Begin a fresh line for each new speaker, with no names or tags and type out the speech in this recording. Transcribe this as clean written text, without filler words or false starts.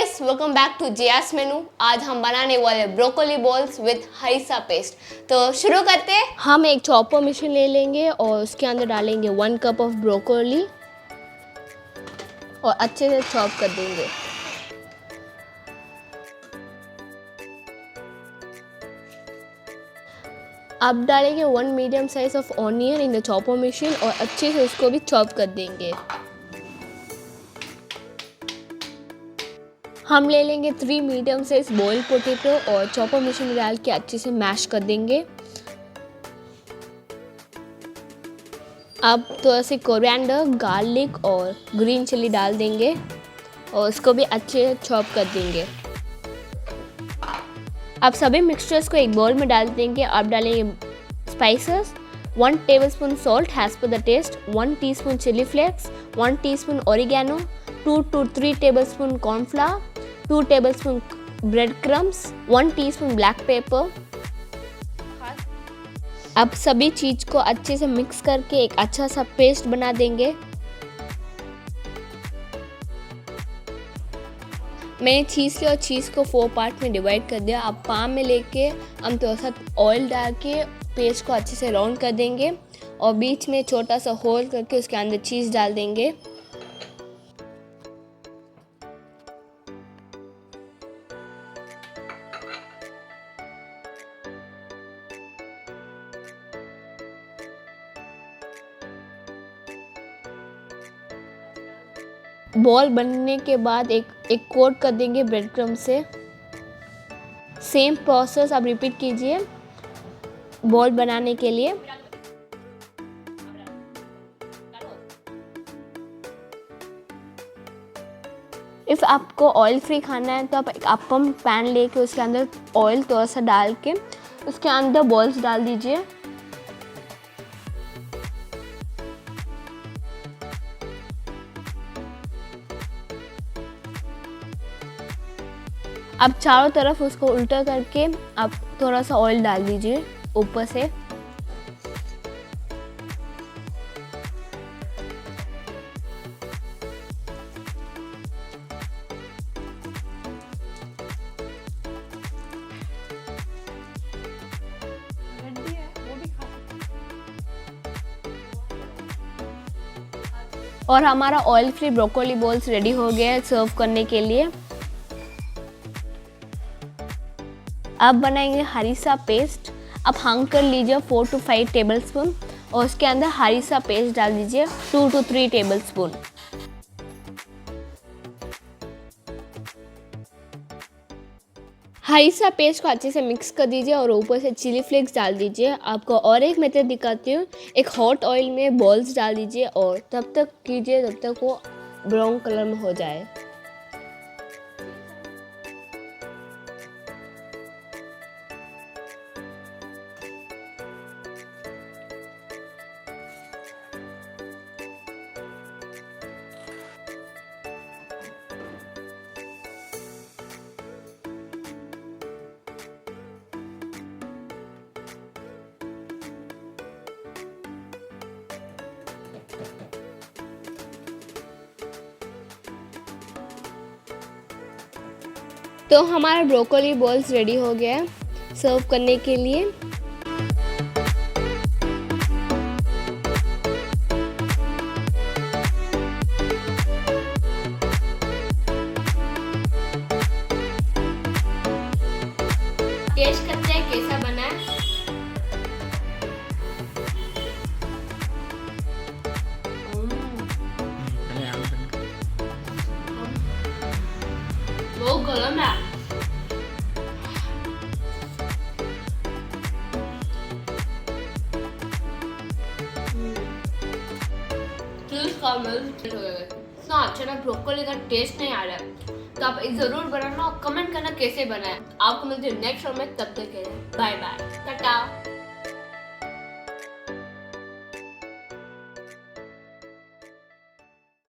Guys, welcome back to Jia's menu. आज हम बनाने वाले broccoli balls with harissa paste. तो शुरू करते हैं।
हम एक चॉपर मशीन ले लेंगे और उसके अंदर डालेंगे 1 कप ऑफ ब्रोकोली और अच्छे से चॉप कर देंगे। अब डालेंगे 1 medium size of onion in the chopper machine और अच्छे से उसको भी चॉप कर देंगे। हम ले लेंगे 3 मीडियम साइज बॉइल्ड पोटैटो और चॉपर मशीन में डाल के अच्छे से मैश कर देंगे। अब थोड़ा सी कोरिएंडर, गार्लिक और ग्रीन चिली डाल देंगे और उसको भी अच्छे से चॉप कर देंगे। अब सभी मिक्सचर्स को एक बाउल में डाल देंगे। अब डालेंगे spices, 1 tablespoon salt as per the taste, 1 teaspoon chilli flakes, 1 teaspoon oregano, 2 to 3 tablespoon cornflour, 2 tablespoon bread crumbs, 1 teaspoon black pepper. अब सभी चीज़ को अच्छे से मिक्स करके एक अच्छा सा पेस्ट बना देंगे। मैंने चीज़ लिया और चीज़ को 4 पार्ट में डिवाइड कर दिया। अब पाम में लेके हम थोड़ा सा ऑयल डाल के पेस्ट को अच्छे से राउंड कर देंगे और बीच में छोटा सा होल करके उसके अंदर चीज़ डाल देंगे। बॉल बनने के बाद एक कोट कर देंगे ब्रेड क्रम्ब से। सेम प्रोसेस आप रिपीट कीजिए बॉल बनाने के लिए। इफ़ आपको ऑयल फ्री खाना है तो आप एक अप्पम पैन लेके उसके अंदर ऑयल थोड़ा सा डाल के उसके अंदर बॉल्स डाल दीजिए। अब चारों तरफ उसको उल्टा करके आप थोड़ा सा ऑयल डाल दीजिए ऊपर से। और हमारा oil free broccoli balls ready हो गया है सर्व करने के लिए। अब बनाएंगे हरीसा पेस्ट। अब हंग कर लीजिए 4 to 5 टेबलस्पून और उसके अंदर हरीसा पेस्ट डाल दीजिए 2 to 3 टेबलस्पून। हरीसा पेस्ट को अच्छे से मिक्स कर दीजिए और ऊपर से चिली फ्लेक्स डाल दीजिए। आपको और एक मेथड दिखाती हूँ। एक हॉट ऑयल में बॉल्स डाल दीजिए और तब तक कीजिए जब तक वो ब्राउन कलर में हो जाए। तो हमारा ब्रोकोली बॉल्स रेडी हो गया है सर्व करने के लिए। टेस्ट करते हैं कैसा बना है। बहुत गरम है। इतना अच्छा ना ब्रोकोली का टेस्ट नहीं आ रहा है। तो आप जरूर बनाना और कमेंट करना कैसे बना है। आपको मिलते हैं नेक्स्ट वीडियो में। तब तक के लिए बाय बाय, टाटा।